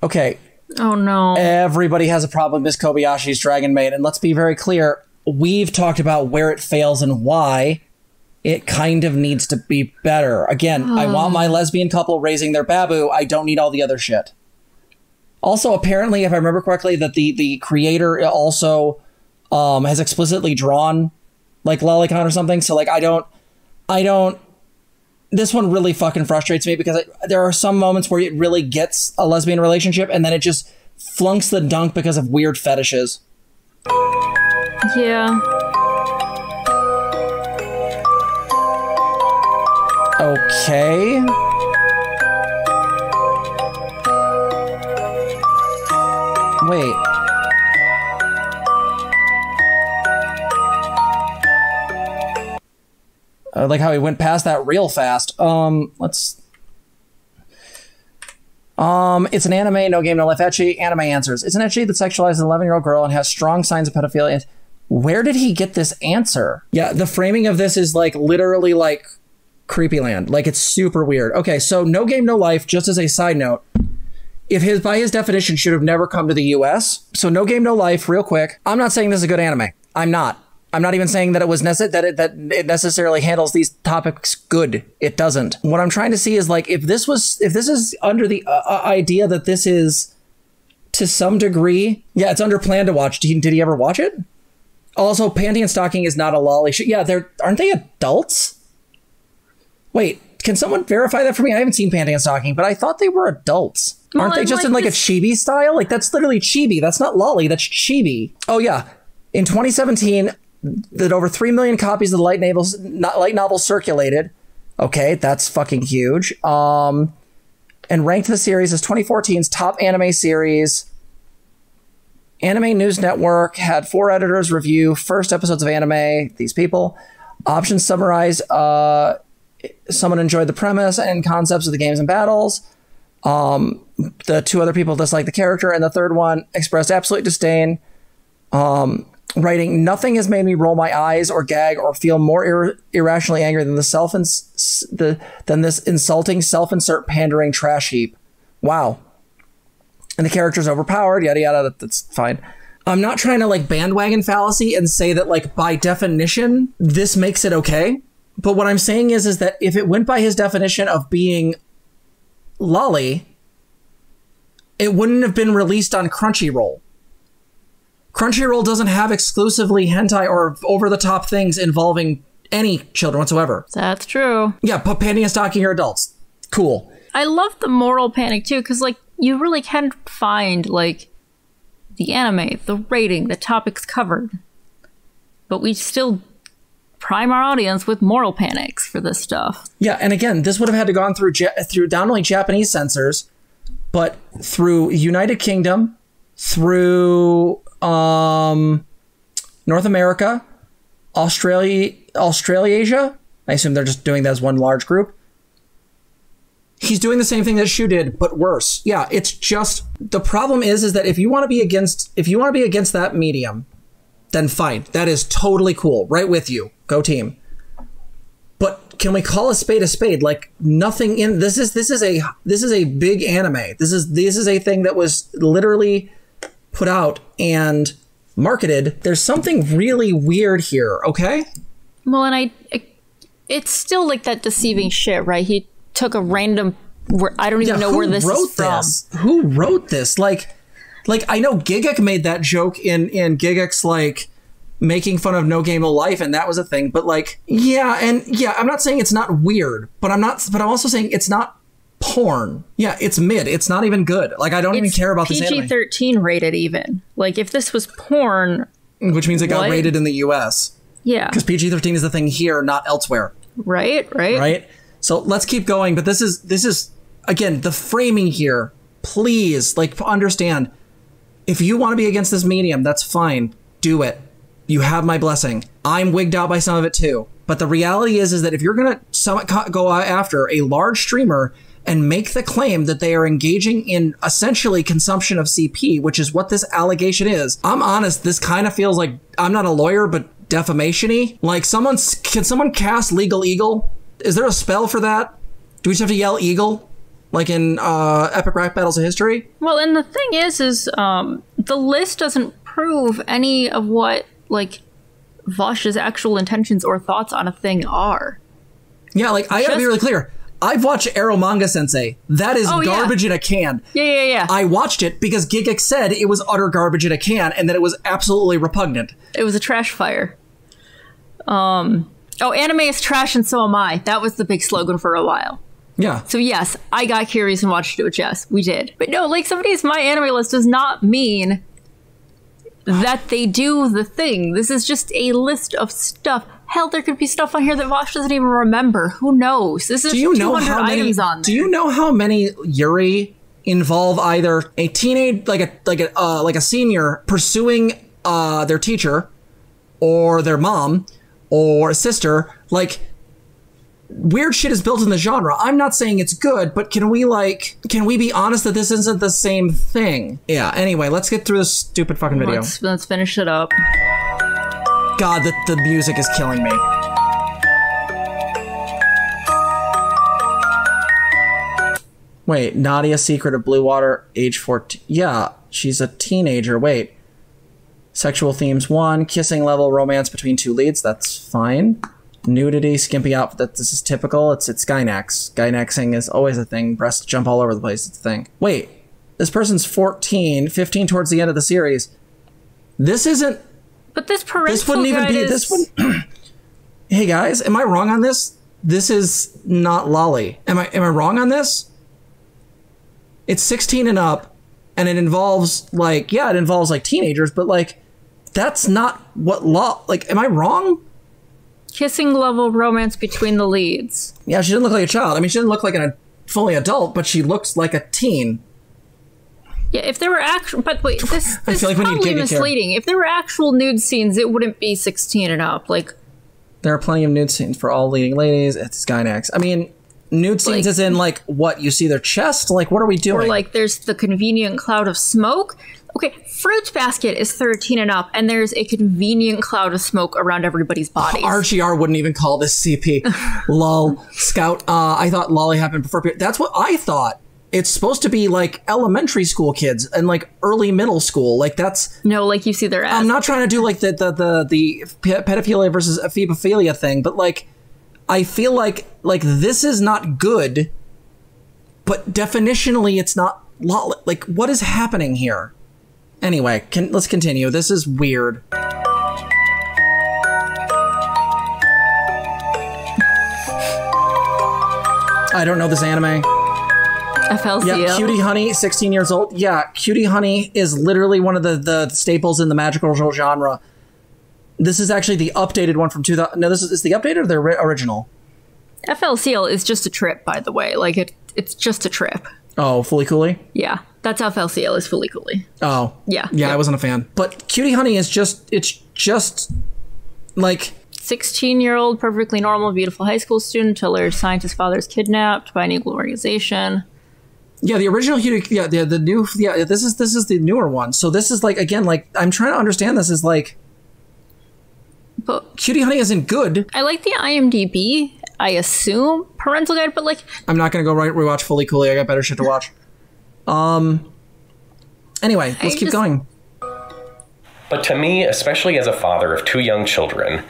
[SPEAKER 3] Okay.
[SPEAKER 2] Oh no.
[SPEAKER 3] Everybody has a problem with Miss Kobayashi's Dragon Maid, and let's be very clear. We've talked about where it fails and why it kind of needs to be better. Again, I want my lesbian couple raising their babu. I don't need all the other shit. Also, apparently, if I remember correctly, that the creator also has explicitly drawn like lolicon or something. So like, I don't. This one really fucking frustrates me because there are some moments where it really gets a lesbian relationship and then it just flunks the dunk because of weird fetishes.
[SPEAKER 2] Yeah.
[SPEAKER 3] Okay. Wait. I like how he went past that real fast. It's an anime, no game, no life ecchi. Anime answers. It's an ecchi that sexualizes an 11-year-old girl and has strong signs of pedophilia. Where did he get this answer? Yeah, the framing of this is like literally like Creepyland. Like it's super weird. Okay, so no game, no life, just as a side note. If by his definition should have never come to the US. So no game, no life, real quick. I'm not saying this is a good anime. I'm not even saying that it was that it necessarily handles these topics good. It doesn't. What I'm trying to see is like if this is under the idea that this is to some degree, yeah, it's under plan to watch. Did he ever watch it? Also, Panty and Stocking is not a lolly. Yeah, aren't they adults? Wait, can someone verify that for me? I haven't seen Panty and Stocking, but I thought they were adults. Well, aren't they just in like a chibi style? Like that's literally chibi. That's not lolly. That's chibi. Oh yeah, in 2017. That over 3 million copies of the light novel circulated. Okay, that's fucking huge. And ranked the series as 2014's top anime series. Anime News Network had 4 editors review first episodes of anime. These people. Options summarize. Someone enjoyed the premise and concepts of the games and battles. The 2 other people disliked the character, and the third one expressed absolute disdain. Writing, nothing has made me roll my eyes or gag or feel more irrationally angry than this insulting self-insert pandering trash heap. Wow. And the character's overpowered, yada yada, that's fine. I'm not trying to like bandwagon fallacy and say that like by definition, this makes it okay. But what I'm saying is that if it went by his definition of being lolly, it wouldn't have been released on Crunchyroll. Crunchyroll doesn't have exclusively hentai or over-the-top things involving any children whatsoever.
[SPEAKER 2] That's true.
[SPEAKER 3] Yeah, but Panty and Stocking are adults. Cool.
[SPEAKER 2] I love the moral panic, too, because, like, you really can find, like, the anime, the rating, the topics covered. But we still prime our audience with moral panics for this stuff.
[SPEAKER 3] Yeah, and again, this would have had to gone through not only Japanese censors, but through United Kingdom, through North America, Australasia. I assume they're just doing that as one large group. He's doing the same thing that Shu did, but worse. Yeah, it's just the problem is that if you want to be against that medium, then fine. That is totally cool. Right with you. Go team. But can we call a spade? Like nothing in this is a big anime. This is a thing that was literally put out and marketed. There's something really weird here, okay?
[SPEAKER 2] Well, and it's still like that deceiving shit, right? He took a random, I don't even know where this is from.
[SPEAKER 3] Who wrote this? Like I know Gigek made that joke in Gigek's like making fun of No Game No Life, and that was a thing. But like, I'm not saying it's not weird, but I'm also saying it's not porn. Yeah, it's mid. It's not even good. Like I don't even care about this anime.
[SPEAKER 2] PG-13 rated even. Like if this was porn,
[SPEAKER 3] which means it got rated in the US.
[SPEAKER 2] Yeah.
[SPEAKER 3] Because PG-13 is the thing here, not elsewhere.
[SPEAKER 2] Right.
[SPEAKER 3] So let's keep going. But this is again, the framing here please, like, understand. If you want to be against this medium, that's fine. Do it. You have my blessing. I'm wigged out by some of it too. But the reality is that if you're going to go after a large streamer and make the claim that they are engaging in essentially consumption of CP, which is what this allegation is, I'm honest, this kind of feels like, I'm not a lawyer, but defamation-y. Like, can someone cast Legal Eagle? Is there a spell for that? Do we just have to yell Eagle? Like in Epic Rap Battles of History?
[SPEAKER 2] Well, and the thing is the list doesn't prove any of what, like, Vaush's actual intentions or thoughts on a thing are.
[SPEAKER 3] Yeah, like, I gotta be really clear. I've watched Arrow Manga Sensei. That is garbage in a can.
[SPEAKER 2] Yeah.
[SPEAKER 3] I watched it because Gigex said it was utter garbage in a can and that it was absolutely repugnant.
[SPEAKER 2] It was a trash fire. Anime is trash and so am I. That was the big slogan for a while.
[SPEAKER 3] Yeah.
[SPEAKER 2] So yes, I got curious and watched it. Yes, we did. But no, like, somebody's My Anime List does not mean that they do the thing. This is just a list of stuff. Hell, there could be stuff on here that Vaush doesn't even remember. Who knows? This is 200 items on there.
[SPEAKER 3] Do you know how many Yuri involve either a teenage, like a senior pursuing their teacher, or their mom, or a sister? Like, weird shit is built in the genre. I'm not saying it's good, but can we be honest that this isn't the same thing? Yeah, anyway, let's get through this stupid fucking video.
[SPEAKER 2] Let's finish it up.
[SPEAKER 3] God, the music is killing me. Wait, Nadia, Secret of Blue Water, age 14. Yeah, she's a teenager. Wait. Sexual themes 1, kissing level, romance between 2 leads. That's fine. Nudity, skimpy outfit. This is typical. It's Gynax. Gynaxing is always a thing. Breasts jump all over the place. It's a thing. Wait, this person's 14, 15 towards the end of the series. This isn't.
[SPEAKER 2] But this parental
[SPEAKER 3] This wouldn't even be. This wouldn't. Hey guys, am I wrong on this? This is not lolly. Am I wrong on this? It's 16 and up, and it involves like teenagers, but like that's not what like. Am I wrong?
[SPEAKER 2] Kissing level romance between the leads.
[SPEAKER 3] Yeah, she didn't look like a child. I mean, she didn't look like a fully adult, but she looks like a teen.
[SPEAKER 2] Yeah, if there were actual, but wait, this is
[SPEAKER 3] like
[SPEAKER 2] totally misleading. If there were actual nude scenes, it wouldn't be 16 and up. Like,
[SPEAKER 3] there are plenty of nude scenes for all leading ladies. It's Gynax. I mean, nude scenes as in like what? You see their chest? Like, what are we doing?
[SPEAKER 2] Or like, there's the convenient cloud of smoke. Okay, Fruits Basket is 13 and up, and there's a convenient cloud of smoke around everybody's bodies.
[SPEAKER 3] RGR wouldn't even call this CP. Lol. Scout. I thought lolly happened before. That's what I thought. It's supposed to be like elementary school kids and like early middle school. Like that's
[SPEAKER 2] no, like you see their ass.
[SPEAKER 3] I'm not trying to do like the pedophilia versus ephebophilia thing, but like I feel like this is not good, but definitionally it's not like what is happening here? Anyway, let's continue. This is weird. I don't know this anime.
[SPEAKER 2] FLCL.
[SPEAKER 3] Yeah, Cutie Honey, 16 years old. Yeah, Cutie Honey is literally one of the staples in the magical genre. This is actually the updated one from 2000. No, this is the updated or the original?
[SPEAKER 2] FLCL is just a trip, by the way. Like, it's just a trip.
[SPEAKER 3] Oh, Fully Cooley?
[SPEAKER 2] Yeah, that's FLCL is Fully Cooley.
[SPEAKER 3] Oh.
[SPEAKER 2] Yeah.
[SPEAKER 3] Yeah, I wasn't a fan. But Cutie Honey is it's just like
[SPEAKER 2] 16-year-old, perfectly normal, beautiful high school student until her scientist father is kidnapped by an evil organization.
[SPEAKER 3] Yeah, the original Cutie, yeah, the new, yeah, this is the newer one. So this is like, again, like, I'm trying to understand this is like,
[SPEAKER 2] but
[SPEAKER 3] Cutie Honey isn't good.
[SPEAKER 2] I like the IMDb, I assume, parental guide, but like,
[SPEAKER 3] I'm not going to go rewatch Fully Cooley. I got better shit to watch. Anyway, let's keep going.
[SPEAKER 1] But to me, especially as a father of 2 young children,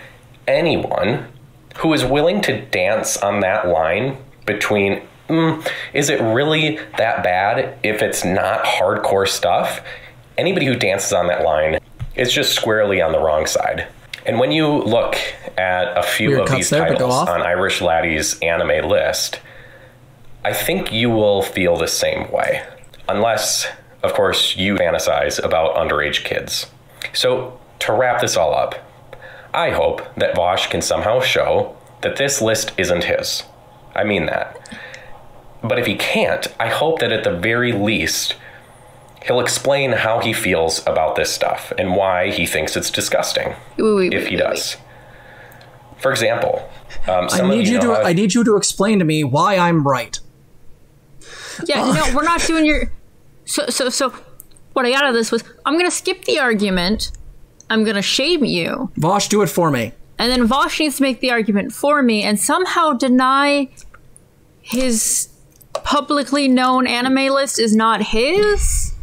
[SPEAKER 1] anyone who is willing to dance on that line between is it really that bad if it's not hardcore stuff? Anybody who dances on that line is just squarely on the wrong side. And when you look at a few of these titles on LiQWYD's anime list, I think you will feel the same way. Unless, of course, you fantasize about underage kids. So, to wrap this all up, I hope that Vaush can somehow show that this list isn't his. I mean that. But if he can't, I hope that at the very least, he'll explain how he feels about this stuff and why he thinks it's disgusting, if he does. For example,
[SPEAKER 3] I need you to explain to me why I'm right.
[SPEAKER 2] Yeah, no, we're not doing your... So what I got out of this was, I'm going to skip the argument. I'm going to shame you.
[SPEAKER 3] Vaush, do it for me.
[SPEAKER 2] And then Vaush needs to make the argument for me and somehow deny his publicly known anime list is not his?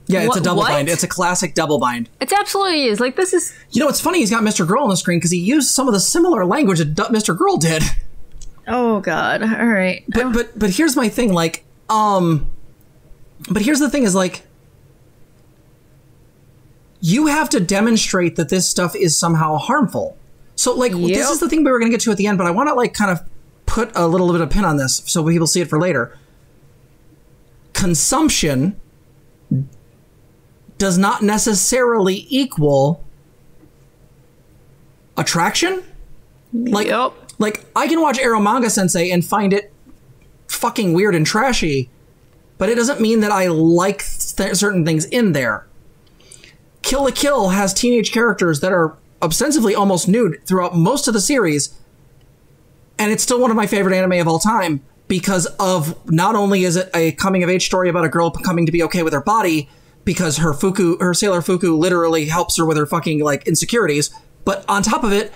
[SPEAKER 3] Yeah, it's a double bind. It's a classic double bind.
[SPEAKER 2] It absolutely is. Like, this is...
[SPEAKER 3] You know, it's funny he's got Mr. Girl on the screen because he used some of the similar language that Mr. Girl did.
[SPEAKER 2] Oh, God. All right.
[SPEAKER 3] But here's my thing, like, but here's the thing is, like, you have to demonstrate that this stuff is somehow harmful. So, like, this is the thing we were going to get to at the end, but I want to, like, kind of put a little bit of pin on this so people see it for later. Consumption does not necessarily equal attraction. Like, like, I can watch Ero Manga Sensei and find it fucking weird and trashy, but it doesn't mean that I like certain things in there. Kill la Kill has teenage characters that are ostensibly almost nude throughout most of the series, and it's still one of my favorite anime of all time because of not only is it a coming-of-age story about a girl coming to be okay with her body because her Sailor Fuku literally helps her with her fucking, like, insecurities, but on top of it,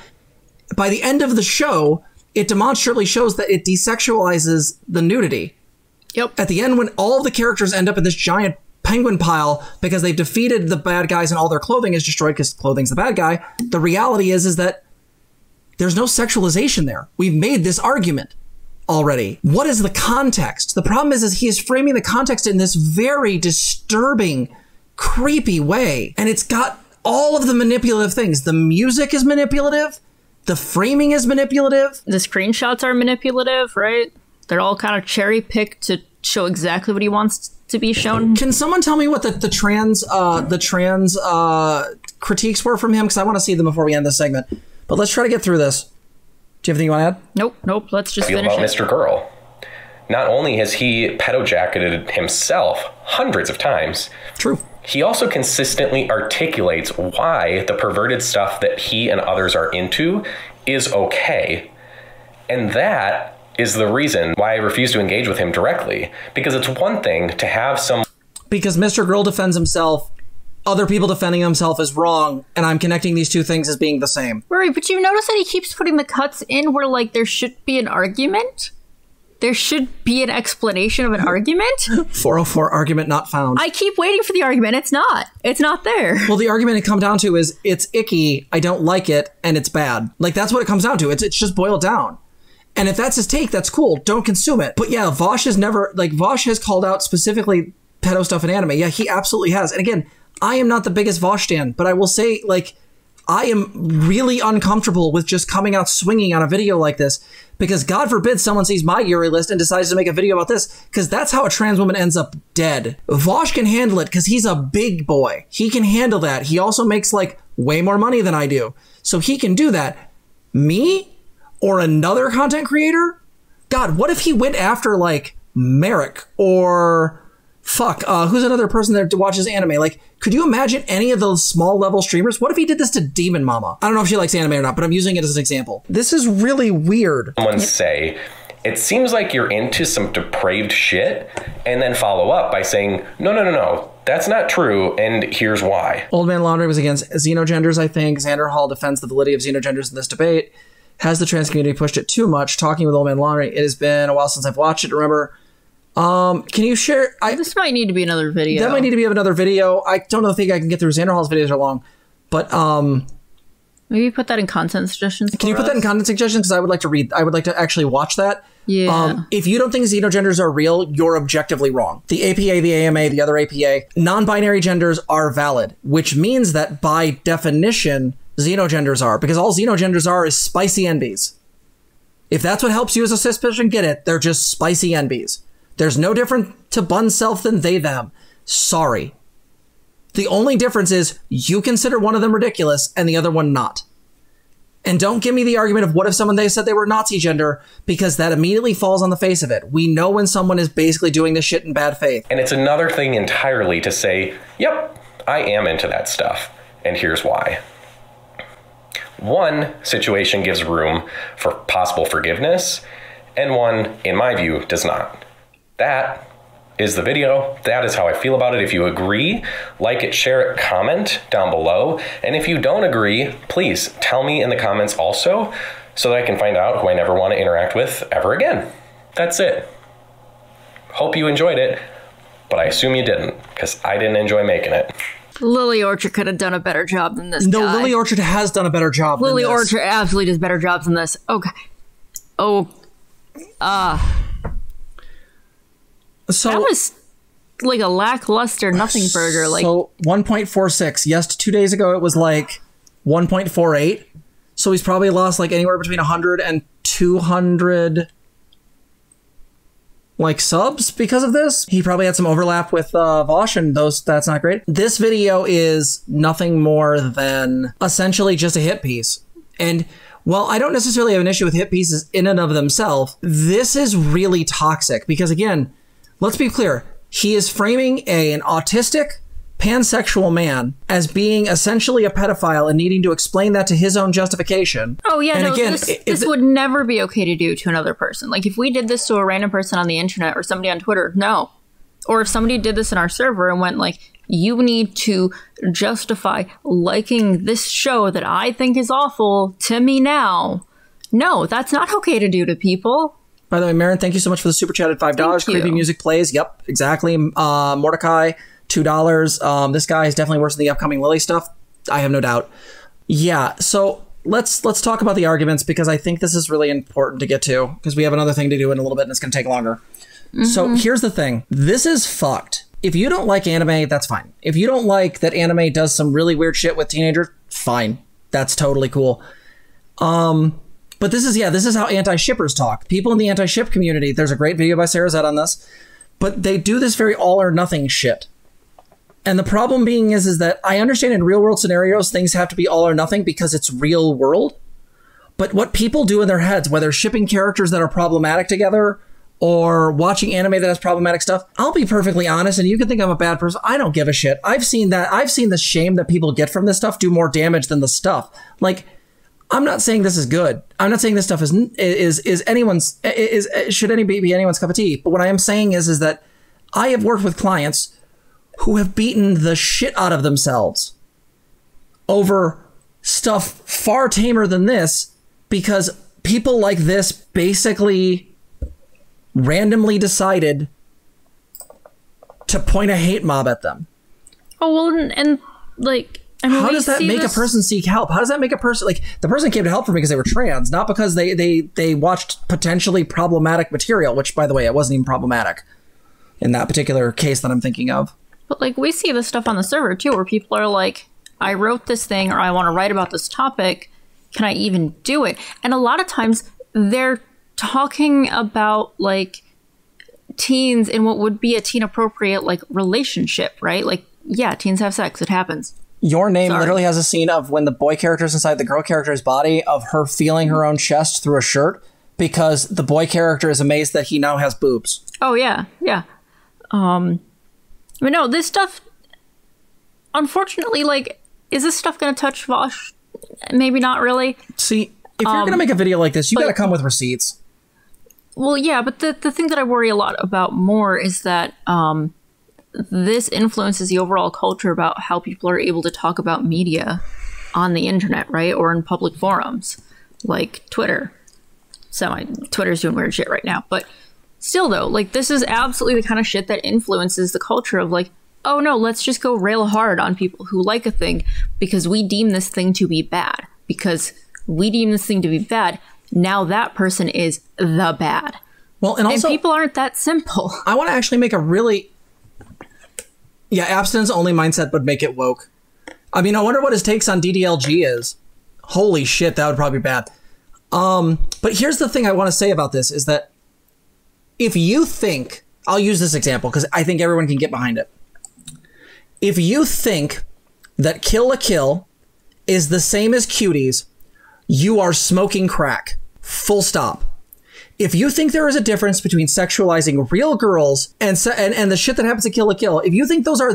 [SPEAKER 3] by the end of the show, it demonstrably shows that it desexualizes the nudity.
[SPEAKER 2] Yep.
[SPEAKER 3] At the end, when all the characters end up in this giant penguin pile because they've defeated the bad guys and all their clothing is destroyed because clothing's the bad guy, the reality is that there's no sexualization there. We've made this argument already. What is the context? The problem is he is framing the context in this very disturbing, creepy way. And it's got all of the manipulative things. The music is manipulative. The framing is manipulative.
[SPEAKER 2] The screenshots are manipulative, right? They're all kind of cherry picked to show exactly what he wants to be shown. Can
[SPEAKER 3] someone tell me what the trans critiques were from him? Because I want to see them before we end this segment. But let's try to get through this. Do you have anything you want to add?
[SPEAKER 2] Nope. Let's just finish
[SPEAKER 1] about Mr. Girl. Not only has he pedo-jacketed himself hundreds of times.
[SPEAKER 3] True.
[SPEAKER 1] He also consistently articulates why the perverted stuff that he and others are into is okay. And that is the reason why I refuse to engage with him directly. Because it's one thing to have some...
[SPEAKER 3] Because Mr. Girl defends himself, other people defending himself is wrong, and I'm connecting these two things as being the same.
[SPEAKER 2] Right, but you notice that he keeps putting the cuts in where, like, there should be an argument? There should be an explanation of an argument?
[SPEAKER 3] 404 argument not found.
[SPEAKER 2] I keep waiting for the argument. It's not. It's not there.
[SPEAKER 3] Well, the argument it comes down to is it's icky, I don't like it, and it's bad. Like, that's what it comes down to. It's just boiled down. And if that's his take, that's cool. Don't consume it. But yeah, Vaush has called out specifically pedo stuff in anime. Yeah, he absolutely has. And again, I am not the biggest Vaush stan, but I will say, like, I am really uncomfortable with just coming out swinging on a video like this because God forbid someone sees my Yuri list and decides to make a video about this because that's how a trans woman ends up dead. Vaush can handle it because he's a big boy. He can handle that. He also makes, like, way more money than I do. So he can do that. Me? Or another content creator? God, what if he went after, like, Merrick or who's another person that watches anime? Like, could you imagine any of those small level streamers? What if he did this to Demon Mama? I don't know if she likes anime or not, but I'm using it as an example. This is really weird.
[SPEAKER 1] Someone say, it seems like you're into some depraved shit, and then follow up by saying, no, that's not true, and here's why.
[SPEAKER 3] Old Man Laundry was against xenogenders, I think. Xander Hall defends the validity of xenogenders in this debate. Has the trans community pushed it too much? Talking with Old Man Laundry. It has been a while since I've watched it, remember. Can you share?
[SPEAKER 2] This might need to be another video.
[SPEAKER 3] That might need to be another video. I don't think I can get through. Xander Hall's videos are long. But
[SPEAKER 2] maybe put that in content suggestions.
[SPEAKER 3] Can you put that in content suggestions? Because I would like to read. I would like to actually watch that.
[SPEAKER 2] Yeah.
[SPEAKER 3] If you don't think xenogenders are real, you're objectively wrong. The APA, the AMA, the other APA, non-binary genders are valid, which means that by definition, xenogenders are, because all xenogenders are is spicy NBs. If that's what helps you as a cis person get it, they're just spicy NBs. There's no different to bun self than they them. Sorry. The only difference is you consider one of them ridiculous and the other one not. And don't give me the argument of what if someone they said they were Nazi gender, because that immediately falls on the face of it. We know when someone is basically doing this shit in bad faith.
[SPEAKER 1] And it's another thing entirely to say, yep, I am into that stuff. And here's why. One situation gives room for possible forgiveness, and one, in my view, does not. That is the video. That is how I feel about it. If you agree, like it, share it, comment down below. And if you don't agree, please tell me in the comments also, so that I can find out who I never want to interact with ever again. That's it. Hope you enjoyed it, but I assume you didn't, because I didn't enjoy making it.
[SPEAKER 2] Lily Orchard could have done a better job than this guy.
[SPEAKER 3] No, Lily Orchard has done a better job than this.
[SPEAKER 2] Lily Orchard absolutely does better jobs than this. Okay. Oh. So that was like a lackluster nothing burger. Like,
[SPEAKER 3] so 1.46. Yes, 2 days ago it was like 1.48. So he's probably lost like anywhere between 100 and 200 like subs because of this. He probably had some overlap with Vaush, and that's not great. This video is nothing more than essentially just a hit piece. And while I don't necessarily have an issue with hit pieces in and of themselves, this is really toxic because, again, let's be clear. He is framing an autistic, pansexual man as being essentially a pedophile and needing to explain that to his own justification.
[SPEAKER 2] Oh, yeah, and no, again, this would never be okay to do to another person. Like, if we did this to a random person on the internet or somebody on Twitter, no. Or if somebody did this in our server and went like, you need to justify liking this show that I think is awful to me now. No, that's not okay to do to people.
[SPEAKER 3] By the way, Marin, thank you so much for the super chat at $5. Creepy music plays. Yep, exactly. Mordecai, $2. This guy is definitely worse than the upcoming Lily stuff. I have no doubt. Yeah, so let's talk about the arguments, because I think this is really important to get to, because we have another thing to do in a little bit and it's going to take longer. So here's the thing. This is fucked. If you don't like anime, that's fine. If you don't like that anime does some really weird shit with teenagers, fine. That's totally cool. But this is how anti-shippers talk. People in the anti-ship community, there's a great video by Sarah Zed on this, but they do this very all or nothing shit. And the problem being is that I understand in real world scenarios, things have to be all or nothing because it's real world. But what people do in their heads, whether shipping characters that are problematic together or watching anime that has problematic stuff, I'll be perfectly honest, and you can think I'm a bad person. I don't give a shit. I've seen the shame that people get from this stuff do more damage than the stuff. Like, I'm not saying this is good. I'm not saying this stuff should be anyone's cup of tea. But what I am saying is that I have worked with clients who have beaten the shit out of themselves over stuff far tamer than this, because people like this basically randomly decided to point a hate mob at them.
[SPEAKER 2] Oh, well, and like, I mean,
[SPEAKER 3] how does that make a person seek help? How does that make a person, like, the person came to help for me because they were trans, not because they watched potentially problematic material, which, by the way, it wasn't even problematic in that particular case that I'm thinking of.
[SPEAKER 2] But, like, we see this stuff on the server, too, where people are like, I wrote this thing, or I want to write about this topic. Can I even do it? And a lot of times they're talking about, like, teens in what would be a teen-appropriate, like, relationship, right? Like, yeah, teens have sex. It happens.
[SPEAKER 3] Your Name literally has a scene of when the boy character is inside the girl character's body, of her feeling her own chest through a shirt because the boy character is amazed that he now has boobs.
[SPEAKER 2] Oh, yeah. Yeah. But no, this stuff, unfortunately, like, is this stuff going to touch Vaush? Maybe not really.
[SPEAKER 3] See, if you're going to make a video like this, you got to come with receipts.
[SPEAKER 2] Well, yeah, but the thing that I worry a lot about more is that this influences the overall culture about how people are able to talk about media on the internet, right? Or in public forums, like Twitter. Twitter's doing weird shit right now. But still, though, like, this is absolutely the kind of shit that influences the culture of, like, oh, no, let's just go rail hard on people who like a thing because we deem this thing to be bad. Because we deem this thing to be bad, now that person is the bad. Well, and also, people aren't that simple.
[SPEAKER 3] I want to actually make a really... Yeah, abstinence-only mindset would make it woke. I mean, I wonder what his takes on DDLG is. Holy shit, that would probably be bad. But here's the thing I want to say about this, is that if you think... I'll use this example, because I think everyone can get behind it. If you think that Kill la Kill is the same as Cuties, you are smoking crack. Full stop. If you think there is a difference between sexualizing real girls and the shit that happens to Kill la Kill, if you think those are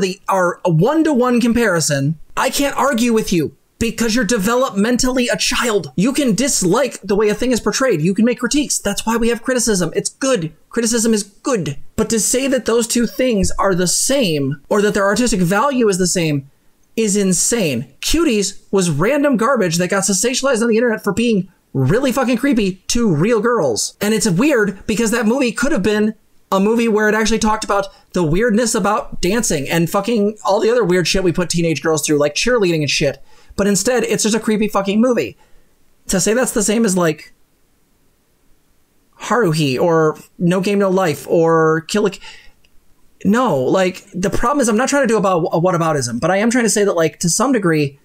[SPEAKER 3] a one-to-one comparison, I can't argue with you because you're developmentally a child. You can dislike the way a thing is portrayed. You can make critiques. That's why we have criticism. It's good. Criticism is good. But to say that those two things are the same or that their artistic value is the same is insane. Cuties was random garbage that got sensationalized on the internet for being really fucking creepy to real girls. And it's weird because that movie could have been a movie where it actually talked about the weirdness about dancing and fucking all the other weird shit we put teenage girls through, like cheerleading and shit. But instead, it's just a creepy fucking movie. To say that's the same as like Haruhi or No Game No Life or Kill la Kill. No, like the problem is I'm not trying to do about whataboutism, but I am trying to say that like to some degree,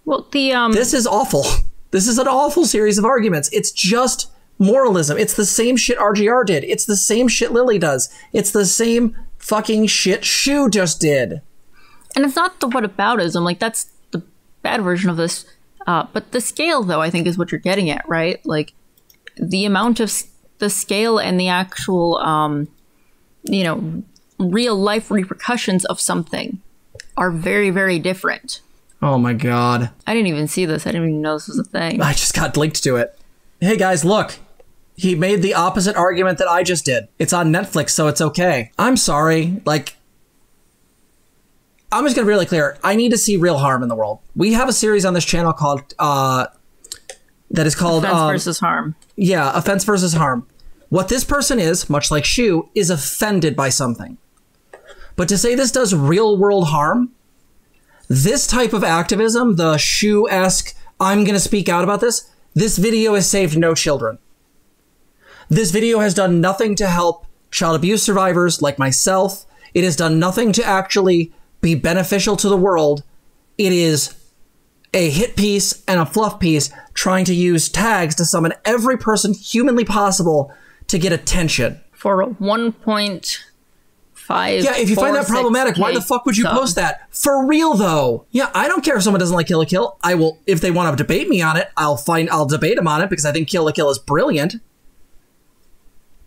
[SPEAKER 2] well,
[SPEAKER 3] this is awful. This is an awful series of arguments. It's just moralism. It's the same shit RGR did. It's the same shit Lily does. It's the same fucking shit Shu just did.
[SPEAKER 2] And it's not the whataboutism. Like, that's the bad version of this. But the scale, though, I think is what you're getting at, right? Like, the amount of the scale and the actual, you know, real life repercussions of something are very, very different.
[SPEAKER 3] Oh my God.
[SPEAKER 2] I didn't even see this. I didn't even know this was a thing.
[SPEAKER 3] I just got linked to it. Hey guys, look. He made the opposite argument that I just did. It's on Netflix, so it's okay. I'm sorry. Like, I'm just going to be really clear. I need to see real harm in the world. We have a series on this channel called, that is called...
[SPEAKER 2] Offense versus harm.
[SPEAKER 3] Yeah, offense versus harm. What this person is, much like Shu, is offended by something. But to say this does real world harm... This type of activism, the Shu-esque, I'm going to speak out about this, this video has saved no children. This video has done nothing to help child abuse survivors like myself. It has done nothing to actually be beneficial to the world. It is a hit piece and a fluff piece trying to use tags to summon every person humanly possible to get attention.
[SPEAKER 2] For 1.5.
[SPEAKER 3] Yeah, if you find that problematic, why the fuck would you post that? For real, though. Yeah, I don't care if someone doesn't like Kill la Kill. I will, if they want to debate me on it, I'll debate them on it because I think Kill la Kill is brilliant.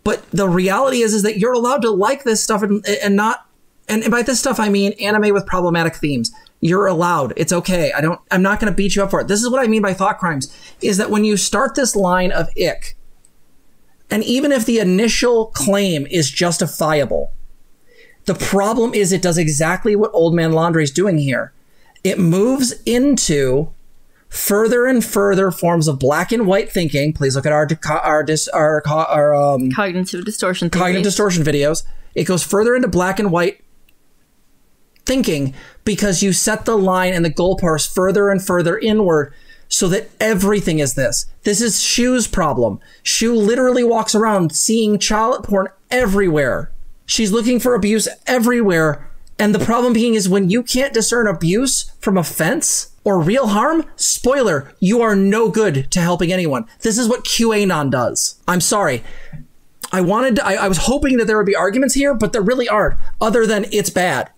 [SPEAKER 3] But the reality is that you're allowed to like this stuff and not, and by this stuff I mean anime with problematic themes. You're allowed. It's okay. I'm not going to beat you up for it. This is what I mean by thought crimes, is that when you start this line of ick, and even if the initial claim is justifiable, the problem is it does exactly what Old Man Laundry is doing here. It moves into further and further forms of black and white thinking. Please look at our
[SPEAKER 2] cognitive distortion
[SPEAKER 3] videos. It goes further into black and white thinking because you set the line and the goalpost further and further inward so that everything is this. This is Shu's problem. Shu literally walks around seeing child porn everywhere. She's looking for abuse everywhere. And the problem being is when you can't discern abuse from offense or real harm, spoiler, you are no good to helping anyone. This is what QAnon does. I'm sorry. I was hoping that there would be arguments here, but there really aren't, other than it's bad.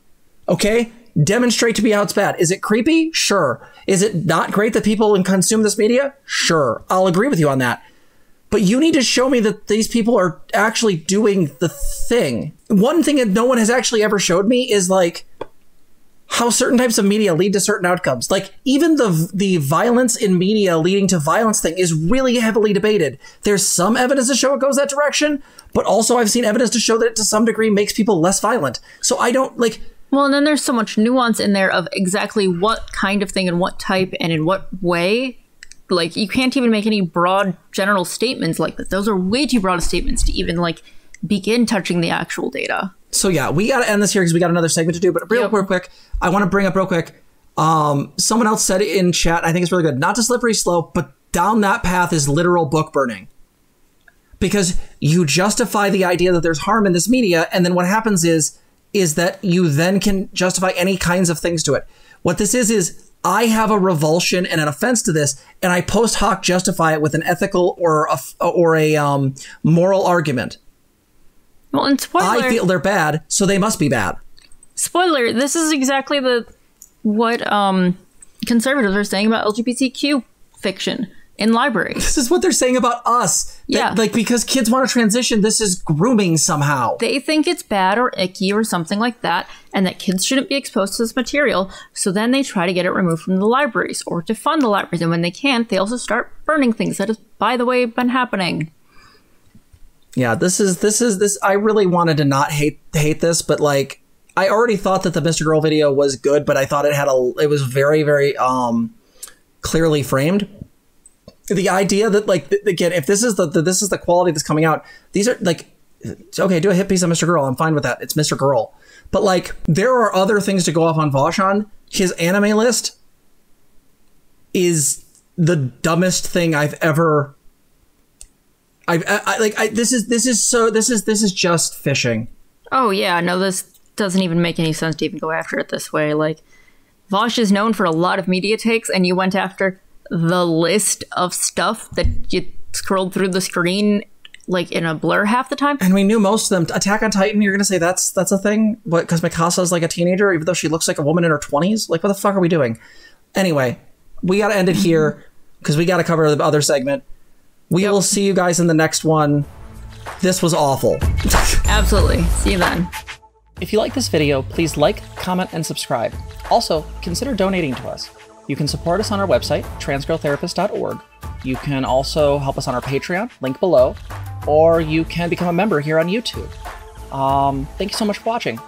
[SPEAKER 3] Okay? Demonstrate to me how it's bad. Is it creepy? Sure. Is it not great that people consume this media? Sure. I'll agree with you on that. But you need to show me that these people are actually doing the thing. One thing that no one has actually ever showed me is like how certain types of media lead to certain outcomes. Like even the violence in media leading to violence thing is really heavily debated. There's some evidence to show it goes that direction, but also I've seen evidence to show that it to some degree makes people less violent. So I don't like...
[SPEAKER 2] Well, and then there's so much nuance in there of exactly what kind of thing and what type and in what way. Like, you can't even make any broad general statements like that. Those are way too broad statements to even, like, begin touching the actual data.
[SPEAKER 3] So, yeah, we got to end this here because we got another segment to do. But real quick, I want to bring up real quick. Someone else said it in chat. I think it's really good. Not to slippery slope, but down that path is literal book burning. Because you justify the idea that there's harm in this media. And then what happens is that you then can justify any kinds of things to it. What this is I have a revulsion and an offense to this, and I post hoc justify it with an ethical or a moral argument.
[SPEAKER 2] Well, and spoiler,
[SPEAKER 3] I feel they're bad, so they must be bad.
[SPEAKER 2] Spoiler: this is exactly what conservatives are saying about LGBTQ fiction in libraries.
[SPEAKER 3] This is what they're saying about us.
[SPEAKER 2] Yeah.
[SPEAKER 3] Like, because kids want to transition, this is grooming somehow.
[SPEAKER 2] They think it's bad or icky or something like that, and that kids shouldn't be exposed to this material, so then they try to get it removed from the libraries or to fund the libraries, and when they can't, they also start burning things that has, by the way, been happening.
[SPEAKER 3] Yeah, this. I really wanted to not hate this, but like, I already thought that the Mr. Girl video was good, but I thought it was very, very clearly framed. The idea that, like, again, if this is the quality that's coming out, these are like, okay, do a hit piece of Mr. Girl, I'm fine with that. It's Mr. Girl, but like, there are other things to go off on Vaush on. His anime list is the dumbest thing I've ever. This is just fishing.
[SPEAKER 2] Oh yeah, no, this doesn't even make any sense to even go after it this way. Like, Vaush is known for a lot of media takes, and you went after the list of stuff that you scrolled through the screen like in a blur half the time.
[SPEAKER 3] And we knew most of them. Attack on Titan, you're gonna say that's a thing? What, because Mikasa's like a teenager, even though she looks like a woman in her 20s? Like, what the fuck are we doing? Anyway, we gotta end it here because we gotta cover the other segment. We will see you guys in the next one. This was awful.
[SPEAKER 2] Absolutely. See you then.
[SPEAKER 3] If you like this video, please like, comment, and subscribe. Also, consider donating to us. You can support us on our website, transgirltherapist.org. You can also help us on our Patreon, link below, or you can become a member here on YouTube. Thank you so much for watching.